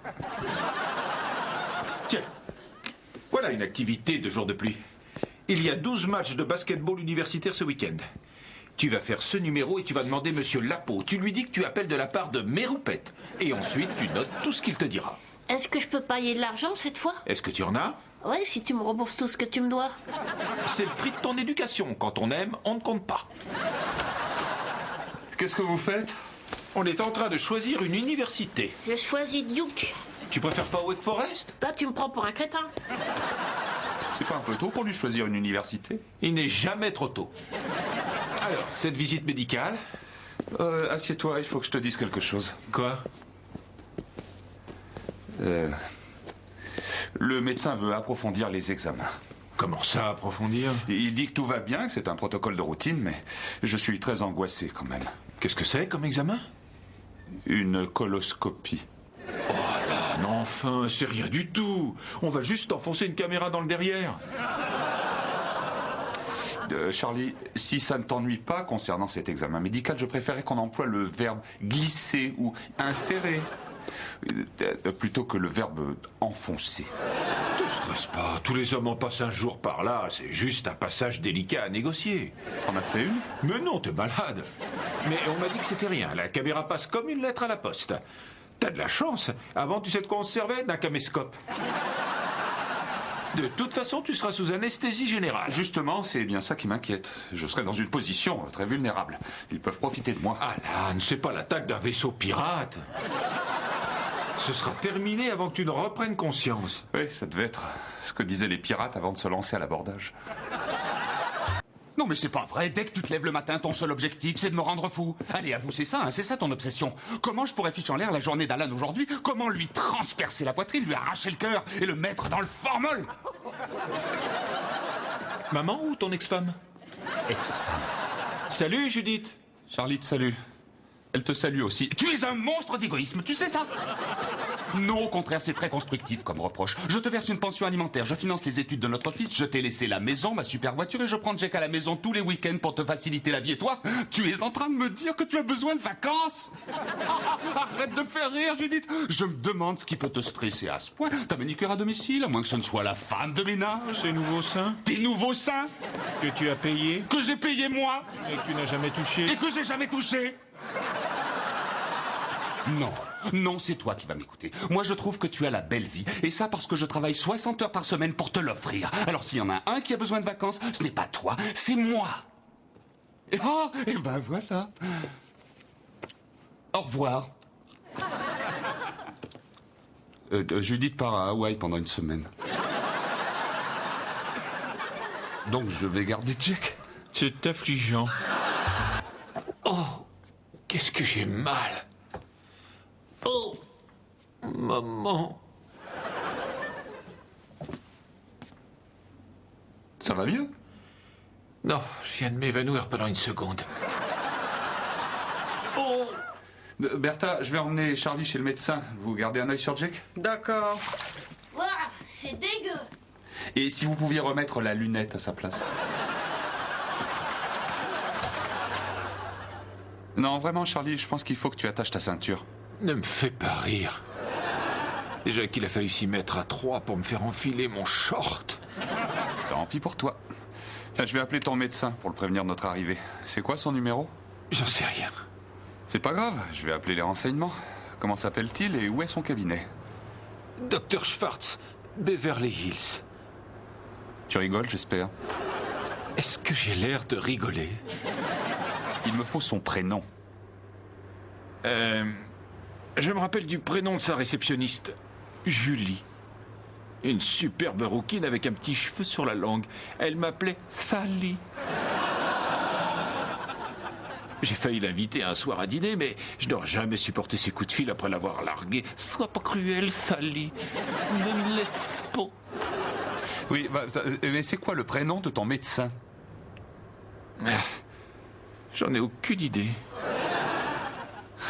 Tiens, voilà une activité de jour de pluie. Il y a 12 matchs de basketball universitaire ce week-end. Tu vas faire ce numéro et tu vas demander Monsieur Lapeau. Tu lui dis que tu appelles de la part de Méroupette. Et ensuite, tu notes tout ce qu'il te dira. Est-ce que je peux payer de l'argent cette fois? Est-ce que tu en as? Ouais, si tu me rembourses tout ce que tu me dois. C'est le prix de ton éducation. Quand on aime, on ne compte pas. Qu'est-ce que vous faites? On est en train de choisir une université. J'ai choisi Duke. Tu préfères pas Wake Forest? Toi, tu me prends pour un crétin. C'est pas un peu tôt pour lui choisir une université? Il n'est jamais trop tôt. Alors, cette visite médicale? Assieds-toi, il faut que je te dise quelque chose. Quoi? Le médecin veut approfondir les examens. Comment ça, approfondir? Il dit que tout va bien, que c'est un protocole de routine, mais je suis très angoissé quand même. Qu'est-ce que c'est comme examen? Une coloscopie. Ah non, enfin, c'est rien du tout. On va juste enfoncer une caméra dans le derrière. Charlie, si ça ne t'ennuie pas concernant cet examen médical, je préférais qu'on emploie le verbe glisser ou insérer plutôt que le verbe enfoncer. Ne stresse pas, tous les hommes en passent un jour par là, c'est juste un passage délicat à négocier. T'en as fait une? Mais non, t'es malade. Mais on m'a dit que c'était rien, la caméra passe comme une lettre à la poste. T'as de la chance, avant tu sais de quoi on se servait? D'un caméscope. De toute façon, tu seras sous anesthésie générale. Justement, c'est bien ça qui m'inquiète. Je serai dans une position très vulnérable. Ils peuvent profiter de moi. Alan, c'est pas l'attaque d'un vaisseau pirate. Ce sera terminé avant que tu ne reprennes conscience. Oui, ça devait être ce que disaient les pirates avant de se lancer à l'abordage. Non mais c'est pas vrai, dès que tu te lèves le matin, ton seul objectif c'est de me rendre fou. Allez, avoue, c'est ça, hein, c'est ça ton obsession. Comment je pourrais ficher en l'air la journée d'Alan aujourd'hui? Comment lui transpercer la poitrine, lui arracher le cœur et le mettre dans le formol? Maman ou ton ex-femme? Ex-femme. Salut, Judith. Charlie te salue. Elle te salue aussi. Tu es un monstre d'égoïsme, tu sais ça? Non, au contraire, c'est très constructif comme reproche. Je te verse une pension alimentaire, je finance les études de notre fils, je t'ai laissé la maison, ma super voiture, et je prends Jack à la maison tous les week-ends pour te faciliter la vie. Et toi, tu es en train de me dire que tu as besoin de vacances? Arrête de me faire rire, Judith. Je me demande ce qui peut te stresser à ce point. Ta manicure à domicile, à moins que ce ne soit la femme de ménage. Ces nouveaux seins Tes nouveaux seins que tu as payés que j'ai payé moi et que tu n'as jamais touchés. et que j'ai jamais touché. Non, non, c'est toi qui vas m'écouter. Moi, je trouve que tu as la belle vie. Et ça parce que je travaille 60 heures par semaine pour te l'offrir. Alors, s'il y en a un qui a besoin de vacances, ce n'est pas toi, c'est moi. Et ben voilà. Au revoir. Judith part à Hawaï pendant une semaine. Donc, je vais garder Jack. C'est affligeant. Oh, qu'est-ce que j'ai mal. Oh, maman. Ça va mieux? Non, je viens de m'évanouir pendant une seconde. Oh, Bertha, je vais emmener Charlie chez le médecin. Vous gardez un œil sur Jack? D'accord. Ouah, c'est dégueu. Et si vous pouviez remettre la lunette à sa place. Non, vraiment, Charlie, je pense qu'il faut que tu attaches ta ceinture. ne me fais pas rire. Déjà qu'il a fallu s'y mettre à 3 pour me faire enfiler mon short. Tant pis pour toi. Tiens, je vais appeler ton médecin pour le prévenir de notre arrivée. C'est quoi son numéro? J'en sais rien. C'est pas grave, je vais appeler les renseignements. Comment s'appelle-t-il et où est son cabinet? Dr Schwartz, Beverly Hills. Tu rigoles, j'espère. Est-ce que j'ai l'air de rigoler? Il me faut son prénom. Je me rappelle du prénom de sa réceptionniste. Julie. Une superbe rouquine avec un petit cheveu sur la langue. Elle m'appelait Sally. J'ai failli l'inviter un soir à dîner, mais je n'aurais jamais supporté ses coups de fil après l'avoir largué. Sois pas cruel, Sally. Ne me laisse pas. Oui, mais c'est quoi le prénom de ton médecin? J'en ai aucune idée.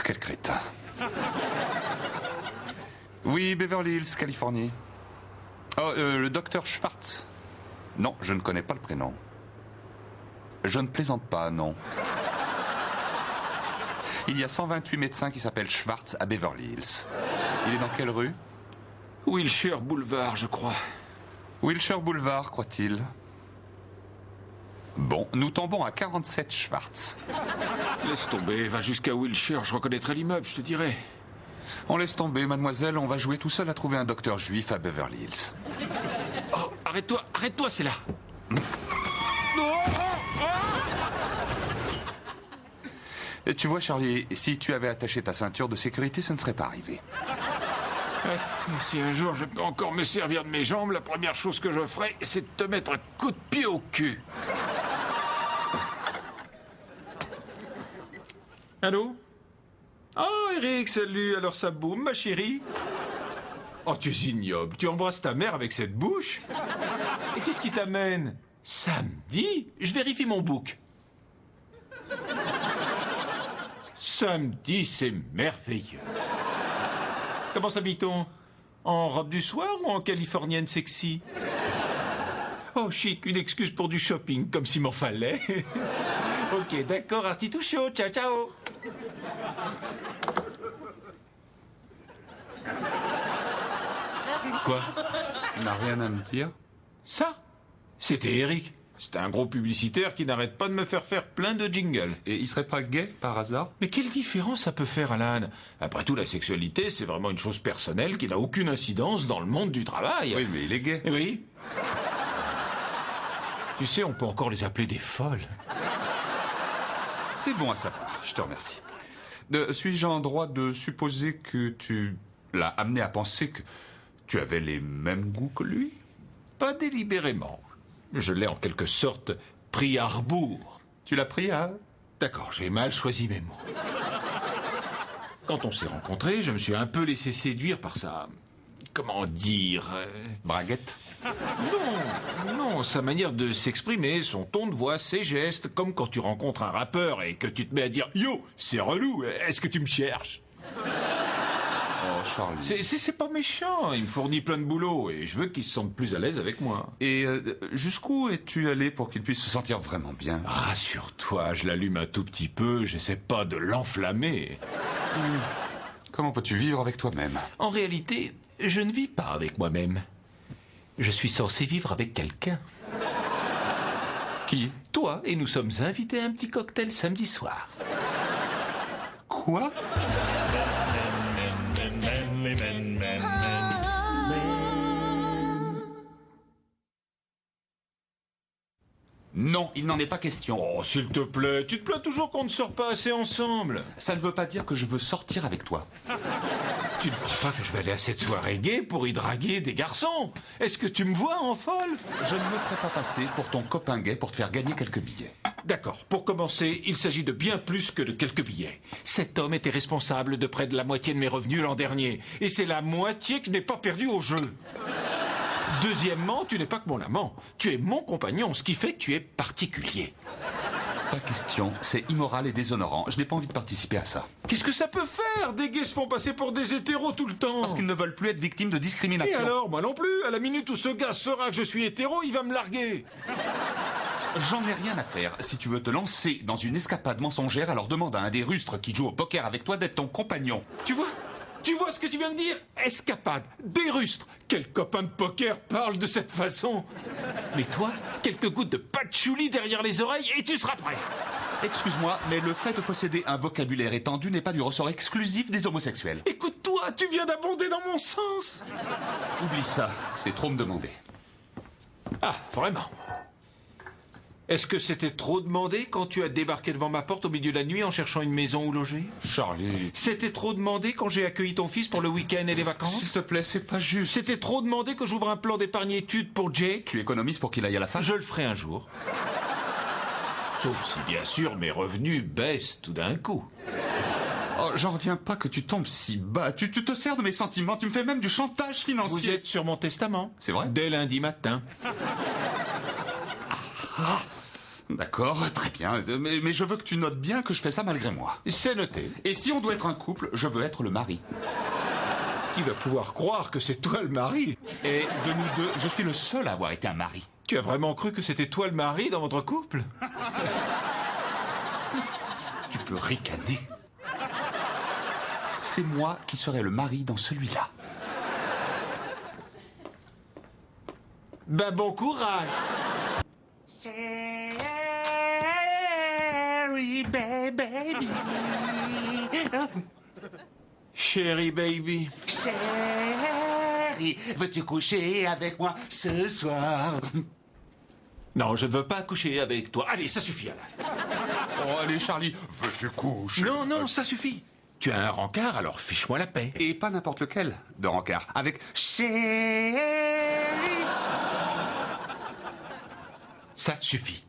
Quel crétin. Oui, Beverly Hills, Californie. Oh, le docteur Schwartz. Non, je ne connais pas le prénom. Je ne plaisante pas, non. Il y a 128 médecins qui s'appellent Schwartz à Beverly Hills. Il est dans quelle rue? Wilshire Boulevard, je crois. Wilshire Boulevard, croit-il. Bon, nous tombons à 47 Schwartz. Laisse tomber, va jusqu'à Wilshire, je reconnaîtrai l'immeuble, je te dirai. On laisse tomber, mademoiselle, on va jouer tout seul à trouver un docteur juif à Beverly Hills. Oh, arrête-toi, c'est là. Et tu vois, Charlie, si tu avais attaché ta ceinture de sécurité, ça ne serait pas arrivé. Ouais, si un jour je peux encore me servir de mes jambes, la première chose que je ferai, c'est de te mettre un coup de pied au cul. Allô? Oh, Eric, salut. Alors ça boum, ma chérie? Oh, tu es ignoble. Tu embrasses ta mère avec cette bouche? Et qu'est-ce qui t'amène? Samedi? Je vérifie mon book. Samedi, c'est merveilleux. Comment s'habille-t-on? En robe du soir ou en californienne sexy? Oh, chic, une excuse pour du shopping, comme s'il m'en fallait. Ok, d'accord, Artitou chaud. Ciao, ciao. Quoi? Tu n'as rien à me dire? Ça? C'était Eric. C'était un gros publicitaire qui n'arrête pas de me faire plein de jingles. Et il serait pas gay, par hasard? Mais quelle différence ça peut faire, Alan? Après tout, la sexualité, c'est vraiment une chose personnelle qui n'a aucune incidence dans le monde du travail. Oui, mais il est gay. Oui. Tu sais, on peut encore les appeler des folles. C'est bon à savoir, je te remercie. Suis-je en droit de supposer que tu l'as amené à penser que tu avais les mêmes goûts que lui? Pas délibérément. Je l'ai en quelque sorte pris à rebours. Tu l'as pris à... D'accord, j'ai mal choisi mes mots. Quand on s'est rencontrés, je me suis un peu laissé séduire par sa... Comment dire... Braguette? Non, sa manière de s'exprimer, son ton de voix, ses gestes, comme quand tu rencontres un rappeur et que tu te mets à dire « Yo, c'est relou, est-ce que tu me cherches ?» Oh, Charlie. C'est pas méchant, il me fournit plein de boulot et je veux qu'il se sente plus à l'aise avec moi. Et jusqu'où es-tu allé pour qu'il puisse se sentir vraiment bien? Rassure-toi, je l'allume un tout petit peu, j'essaie pas de l'enflammer. Comment peux-tu vivre avec toi-même? En réalité, je ne vis pas avec moi-même. Je suis censé vivre avec quelqu'un. Qui? Toi, et nous sommes invités à un petit cocktail samedi soir. Quoi? Non, il n'en est pas question. Oh, s'il te plaît, tu te plains toujours qu'on ne sort pas assez ensemble. Ça ne veut pas dire que je veux sortir avec toi. Tu ne crois pas que je vais aller à cette soirée gay pour y draguer des garçons? Est-ce que tu me vois en folle? Je ne me ferai pas passer pour ton copain gay pour te faire gagner quelques billets. D'accord, pour commencer, il s'agit de bien plus que de quelques billets. Cet homme était responsable de près de la moitié de mes revenus l'an dernier. Et c'est la moitié que je n'ai pas perdu au jeu. Deuxièmement, tu n'es pas que mon amant. Tu es mon compagnon, ce qui fait que tu es particulier. Pas question, c'est immoral et déshonorant. Je n'ai pas envie de participer à ça. Qu'est-ce que ça peut faire? Des gays se font passer pour des hétéros tout le temps. Parce qu'ils ne veulent plus être victimes de Et discrimination. alors, moi non plus. À la minute où ce gars saura que je suis hétéro, il va me larguer. J'en ai rien à faire. Si tu veux te lancer dans une escapade mensongère, alors demande à un des rustres qui joue au poker avec toi d'être ton compagnon. Tu vois ce que tu viens de dire? Escapade, des rustres. Quel copain de poker parle de cette façon? Mais toi, quelques gouttes de patchouli derrière les oreilles et tu seras prêt. Excuse-moi, mais le fait de posséder un vocabulaire étendu n'est pas du ressort exclusif des homosexuels. Écoute-toi, tu viens d'abonder dans mon sens. Oublie ça, c'est trop me demander. Ah, vraiment? Est-ce que c'était trop demandé quand tu as débarqué devant ma porte au milieu de la nuit en cherchant une maison où loger? Charlie... C'était trop demandé quand j'ai accueilli ton fils pour le week-end et les vacances? S'il te plaît, c'est pas juste. C'était trop demandé que j'ouvre un plan d'épargne-études pour Jake? Tu économises pour qu'il aille à la fac? Je le ferai un jour. Sauf si, bien sûr, mes revenus baissent tout d'un coup. Oh, j'en reviens pas que tu tombes si bas. Tu te sers de mes sentiments, tu me fais même du chantage financier. Vous êtes sur mon testament. C'est vrai? Dès lundi matin. D'accord, très bien. Mais je veux que tu notes bien que je fais ça malgré moi. C'est noté. Et si on doit être un couple, je veux être le mari. Qui va pouvoir croire que c'est toi le mari? Et de nous deux, je suis le seul à avoir été un mari. Tu as vraiment cru que c'était toi le mari dans votre couple? Tu peux ricaner. C'est moi qui serai le mari dans celui-là. Ben bon courage. Cherry baby. Chérie baby. Chérie, veux-tu coucher avec moi ce soir? Non, je ne veux pas coucher avec toi. Allez, ça suffit, Alain. Oh, allez, Charlie, veux-tu coucher? Non, non, ça suffit. Tu as un rencard, alors fiche-moi la paix. Et pas n'importe lequel de rencard. Avec chérie. Ça suffit.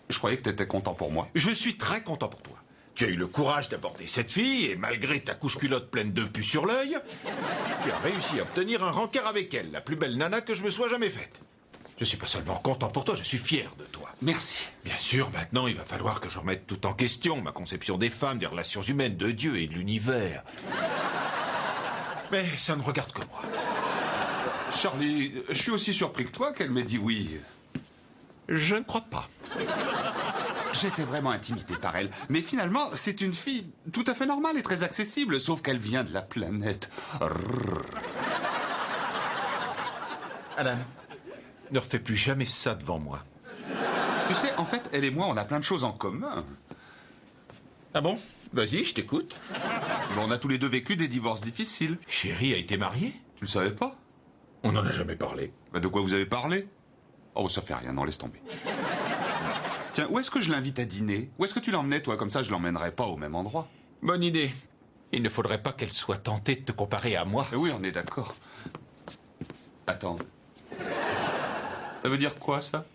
Je croyais que t'étais content pour moi. Je suis très content pour toi. Tu as eu le courage d'aborder cette fille, et malgré ta couche-culotte pleine de pus sur l'œil, tu as réussi à obtenir un rencard avec elle, la plus belle nana que je me sois jamais faite. Je suis pas seulement content pour toi, je suis fier de toi. Merci. Bien sûr, maintenant, il va falloir que je remette tout en question, ma conception des femmes, des relations humaines, de Dieu et de l'univers. Mais ça ne regarde que moi. Charlie, je suis aussi surpris que toi qu'elle m'ait dit oui. Je ne crois pas. J'étais vraiment intimidé par elle. Mais finalement, c'est une fille tout à fait normale et très accessible, sauf qu'elle vient de la planète. Alan, ne refais plus jamais ça devant moi. Tu sais, en fait, elle et moi, on a plein de choses en commun. Ah bon? Vas-y, je t'écoute. On a tous les deux vécu des divorces difficiles. Chérie a été mariée? Tu le savais pas? On n'en a jamais parlé. Bah, de quoi vous avez parlé? Oh, ça fait rien, non, laisse tomber. Tiens, où est-ce que je l'invite à dîner? Où est-ce que tu l'emmenais, toi? Comme ça, je l'emmènerai pas au même endroit. Bonne idée. Il ne faudrait pas qu'elle soit tentée de te comparer à moi. Mais oui, on est d'accord. Attends. Ça veut dire quoi, ça?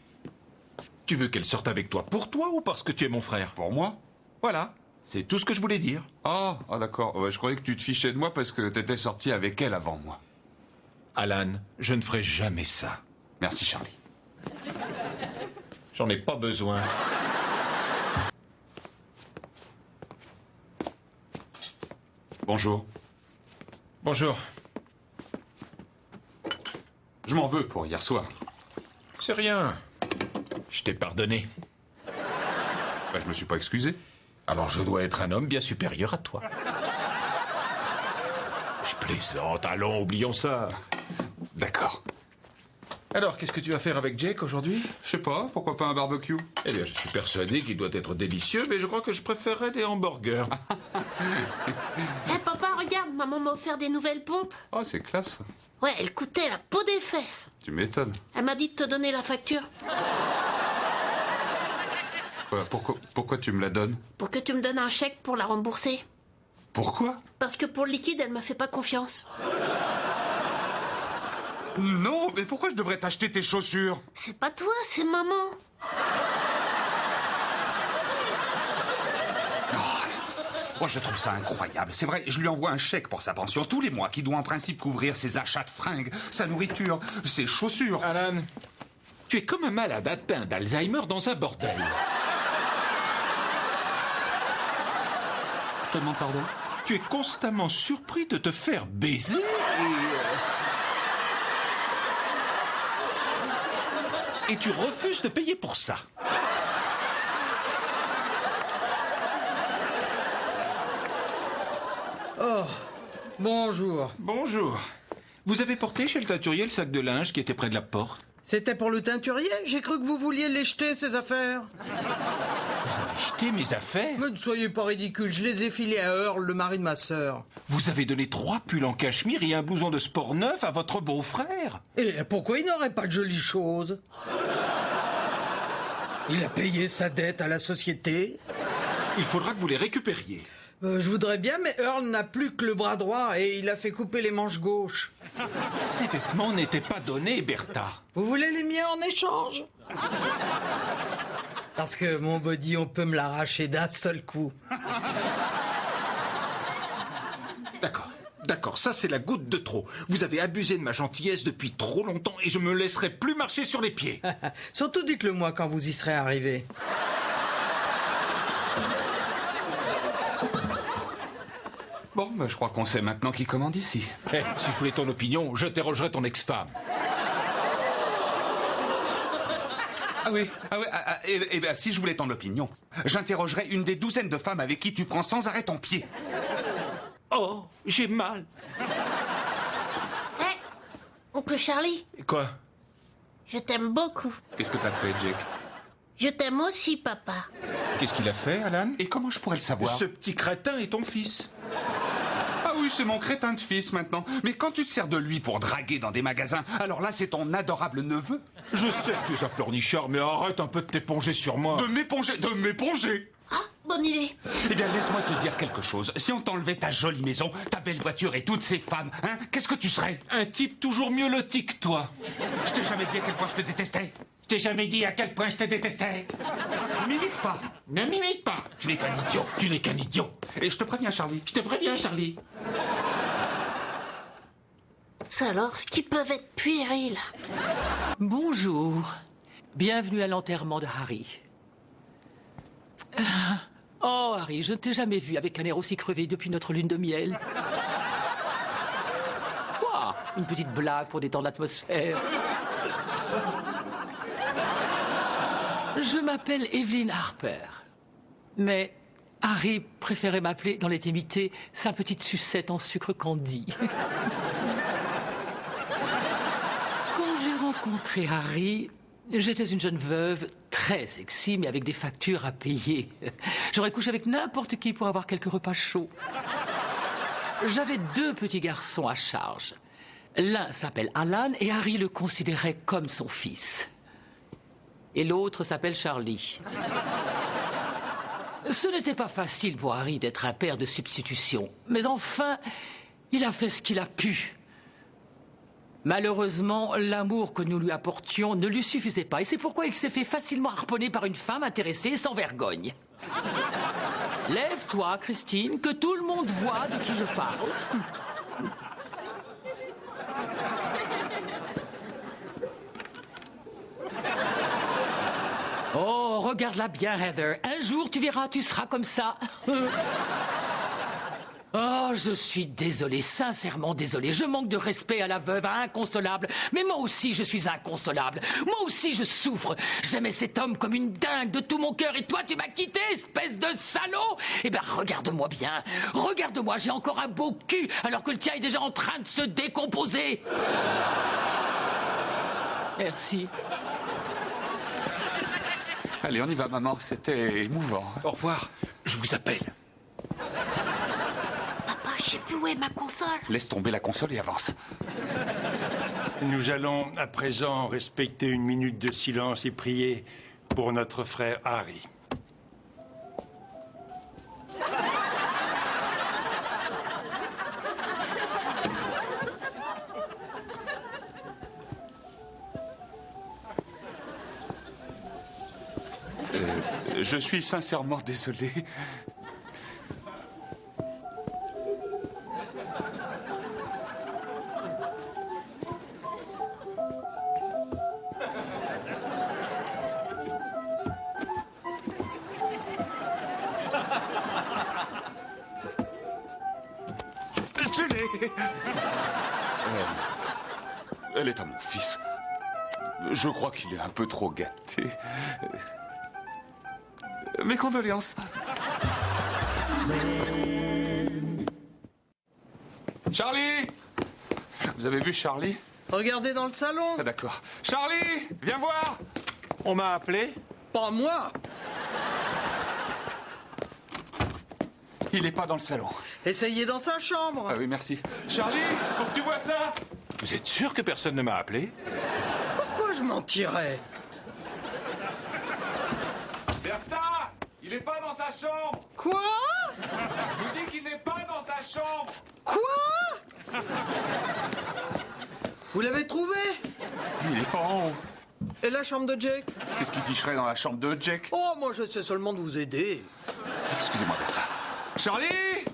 Tu veux qu'elle sorte avec toi pour toi ou parce que tu es mon frère? Pour moi? Voilà, c'est tout ce que je voulais dire. Ah, d'accord. Ouais, je croyais que tu te fichais de moi parce que t'étais sorti avec elle avant moi. Alan, je ne ferai jamais ça. Merci, Charlie. J'en ai pas besoin. Bonjour. Bonjour. Je m'en veux pour hier soir. C'est rien. Je t'ai pardonné. Bah, je me suis pas excusé. Alors je dois être un homme bien supérieur à toi. Je plaisante, allons, oublions ça. D'accord. Alors, qu'est-ce que tu vas faire avec Jake aujourd'hui? Je sais pas, pourquoi pas un barbecue? Eh bien, je suis persuadé qu'il doit être délicieux, mais je crois que je préférerais des hamburgers. Hé papa, regarde, maman m'a offert des nouvelles pompes. Oh, c'est classe. Ouais, elles coûtaient la peau des fesses. Tu m'étonnes. Elle m'a dit de te donner la facture. Pourquoi tu me la donnes? Pour que tu me donnes un chèque pour la rembourser. Pourquoi? Parce que pour le liquide, elle me fait pas confiance. Non, mais pourquoi je devrais t'acheter tes chaussures? C'est pas toi, c'est maman. Moi, je trouve ça incroyable. C'est vrai, je lui envoie un chèque pour sa pension tous les mois qui doit en principe couvrir ses achats de fringues, sa nourriture, ses chaussures. Alan, tu es comme un malade atteint d'Alzheimer dans un bordel. Je te demande pardon? Tu es constamment surpris de te faire baiser et tu refuses de payer pour ça. Oh, bonjour. Bonjour. Vous avez porté chez le teinturier le sac de linge qui était près de la porte? C'était pour le teinturier? J'ai cru que vous vouliez les jeter, ces affaires. Vous avez jeté mes affaires? Mais ne soyez pas ridicule, je les ai filés à Earl, le mari de ma sœur. Vous avez donné 3 pulls en cachemire et un blouson de sport neuf à votre beau-frère? Et pourquoi il n'aurait pas de jolies choses? Il a payé sa dette à la société. Il faudra que vous les récupériez. Je voudrais bien, mais Earl n'a plus que le bras droit et il a fait couper les manches gauches. Ces vêtements n'étaient pas donnés, Bertha. Vous voulez les miens en échange? Parce que mon body, on peut me l'arracher d'un seul coup. D'accord, ça c'est la goutte de trop. Vous avez abusé de ma gentillesse depuis trop longtemps et je me laisserai plus marcher sur les pieds. Surtout dites-le moi quand vous y serez arrivé. Bon, bah, je crois qu'on sait maintenant qui commande ici. Si je voulais ton opinion, j'interrogerais ton ex-femme. Ah oui, eh ben, si je voulais ton opinion, j'interrogerais une des douzaines de femmes avec qui tu prends sans arrêt ton pied. Oh, j'ai mal. Hé, oncle Charlie, Quoi? je t'aime beaucoup. Qu'est-ce que t'as fait, Jake? Je t'aime aussi, papa. Qu'est-ce qu'il a fait, Alan? Et comment je pourrais le savoir? Ce petit crétin est ton fils. Ah oui, c'est mon crétin de fils maintenant. Mais quand tu te sers de lui pour draguer dans des magasins, alors là, c'est ton adorable neveu. Je sais que tu es un pleurnichard, mais arrête un peu de t'éponger sur moi. De m'éponger. Ah, bonne idée. Eh bien, laisse-moi te dire quelque chose. Si on t'enlevait ta jolie maison, ta belle voiture et toutes ces femmes, hein, qu'est-ce que tu serais? Un type toujours mieux loti que toi. Je t'ai jamais dit à quel point je te détestais. Je t'ai jamais dit à quel point je te détestais. Ne m'imite pas. Ne m'imite pas. Tu n'es qu'un idiot. Tu n'es qu'un idiot. Et je te préviens, Charlie. Je te préviens, Charlie. Ça alors, ce qui peuvent être puérils. Bonjour. Bienvenue à l'enterrement de Harry. Oh, Harry, je ne t'ai jamais vu avec un air aussi crevé depuis notre lune de miel. Quoi? Une petite blague pour détendre l'atmosphère. Je m'appelle Evelyn Harper. Mais Harry préférait m'appeler dans l'intimité sa petite sucette en sucre candi. Quand j'ai rencontré Harry, j'étais une jeune veuve très sexy, mais avec des factures à payer. J'aurais couché avec n'importe qui pour avoir quelques repas chauds. J'avais 2 petits garçons à charge. L'un s'appelle Alan et Harry le considérait comme son fils. Et l'autre s'appelle Charlie. Ce n'était pas facile pour Harry d'être un père de substitution. Mais enfin, il a fait ce qu'il a pu. Malheureusement, l'amour que nous lui apportions ne lui suffisait pas. Et c'est pourquoi il s'est fait facilement harponner par une femme intéressée sans vergogne. Lève-toi, Christine, que tout le monde voit de qui je parle. Oh, regarde-la bien, Heather. Un jour, tu verras, tu seras comme ça. Oh, je suis désolé, sincèrement désolé. Je manque de respect à la veuve, inconsolable. Mais moi aussi, je suis inconsolable. Moi aussi, je souffre. J'aimais cet homme comme une dingue de tout mon cœur. Et toi, tu m'as quitté, espèce de salaud. Eh ben, regarde-moi bien. Regarde-moi, j'ai encore un beau cul, alors que le tien est déjà en train de se décomposer. Merci. Allez, on y va, maman. C'était émouvant. Au revoir. Je vous appelle. Papa, je sais plus où est ma console. Laisse tomber la console et avance. Nous allons à présent respecter une minute de silence et prier pour notre frère Harry. Je suis sincèrement désolé. Je l'ai. Elle est à mon fils. Je crois qu'il est un peu trop gâté. Mes condoléances. Charlie! Vous avez vu Charlie? Regardez dans le salon. Ah, d'accord. Charlie! Viens voir! On m'a appelé? Pas moi. Il n'est pas dans le salon. Essayez dans sa chambre. Ah oui, merci. Charlie, faut que tu vois ça! Vous êtes sûr que personne ne m'a appelé? Pourquoi je mentirais? Bertha! Il n'est pas dans sa chambre! Quoi? Je vous dis qu'il n'est pas dans sa chambre! Quoi? Vous l'avez trouvé? Il n'est pas en haut. Et la chambre de Jake? Qu'est-ce qu'il ficherait dans la chambre de Jack? Oh, moi je sais seulement de vous aider. Excusez-moi, Bertha. Charlie!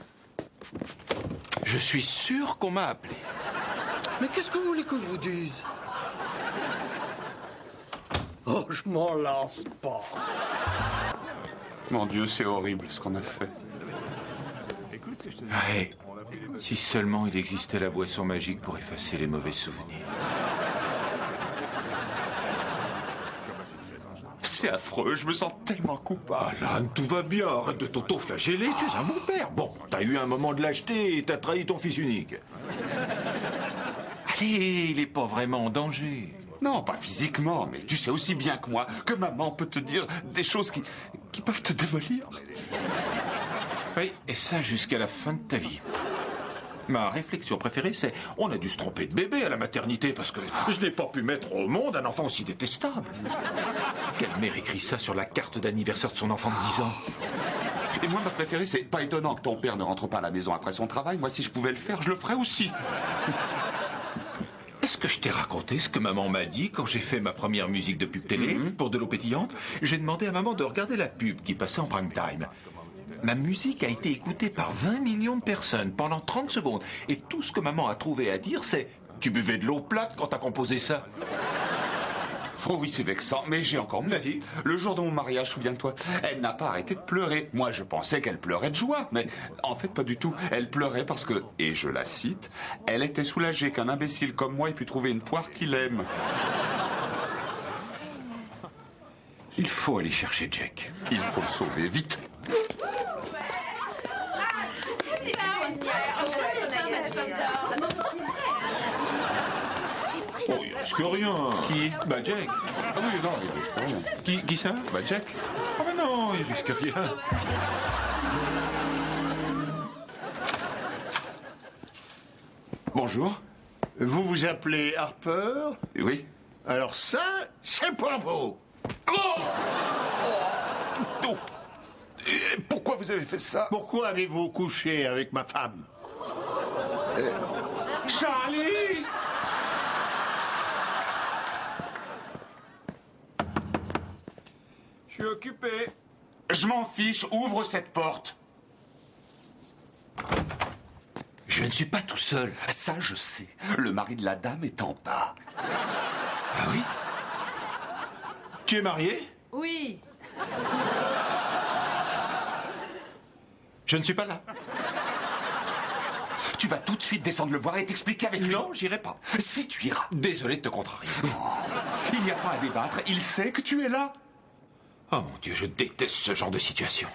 Je suis sûr qu'on m'a appelé. Mais qu'est-ce que vous voulez que je vous dise? Oh, je m'en lasse pas. Mon Dieu, c'est horrible ce qu'on a fait. Ouais. Si seulement il existait la boisson magique pour effacer les mauvais souvenirs. C'est affreux, je me sens tellement coupable. Alan, tout va bien. Arrête de t'auto-flageller. Tu es un bon père. Bon, t'as eu un moment de lâcheté et t'as trahi ton fils unique. Allez, il est pas vraiment en danger. Non, pas physiquement, mais tu sais aussi bien que moi que maman peut te dire des choses qui peuvent te démolir. Oui, et ça jusqu'à la fin de ta vie. Ma réflexion préférée, c'est on a dû se tromper de bébé à la maternité parce que je n'ai pas pu mettre au monde un enfant aussi détestable. Quelle mère écrit ça sur la carte d'anniversaire de son enfant de 10 ans? Et moi, ma préférée, c'est pas étonnant que ton père ne rentre pas à la maison après son travail. Moi, si je pouvais le faire, je le ferais aussi. Est-ce que je t'ai raconté ce que maman m'a dit quand j'ai fait ma première musique de pub télé pour de l'eau pétillante? J'ai demandé à maman de regarder la pub qui passait en prime time. Ma musique a été écoutée par 20 millions de personnes pendant 30 secondes. Et tout ce que maman a trouvé à dire, c'est « Tu buvais de l'eau plate quand t'as composé ça ?» Oh oui, c'est vexant, mais j'ai encore mieux. Le jour de mon mariage, souviens-toi, elle n'a pas arrêté de pleurer. Moi, je pensais qu'elle pleurait de joie, mais en fait, pas du tout. Elle pleurait parce que, et je la cite, elle était soulagée qu'un imbécile comme moi ait pu trouver une poire qu'il aime. Il faut aller chercher Jack. Il faut le sauver, vite. Oh, il risque rien. Qui? Bah, Jack. Ah oui, non, il risque rien. Qui ça? Bah, Jack. Oh, mais non, il risque rien. Bonjour. Vous vous appelez Harper? Oui. Alors ça, c'est pour vous. Oh. Et pourquoi vous avez fait ça? Pourquoi avez-vous couché avec ma femme? Charlie! Je suis occupé. Je m'en fiche, ouvre cette porte. Je ne suis pas tout seul. Ça, je sais. Le mari de la dame est en bas. Ah oui? Tu es marié? Oui. Je ne suis pas là. Tu vas tout de suite descendre le voir et t'expliquer avec lui. Non, j'irai pas. Si tu iras. Désolé de te contrarier. Il n'y a pas à débattre, il sait que tu es là. Oh mon Dieu, je déteste ce genre de situation.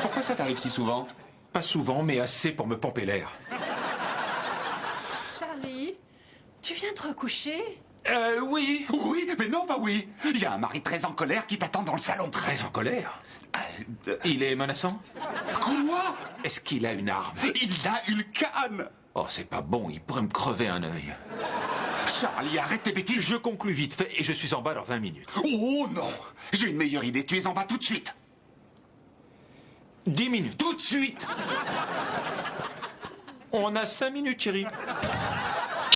Pourquoi ça t'arrive si souvent? Pas souvent, mais assez pour me pomper l'air. Charlie, tu viens te recoucher? Oui. Oui, mais non, pas oui. Il y a un mari très en colère qui t'attend dans le salon. Très en colère. Il est menaçant? Quoi? Est-ce qu'il a une arme? Il a une canne. Oh, c'est pas bon, il pourrait me crever un œil. Charlie, arrête tes bêtises. Je conclus vite fait et je suis en bas dans 20 minutes. Oh non. J'ai une meilleure idée, tu es en bas tout de suite. 10 minutes. Tout de suite. On a 5 minutes, chérie.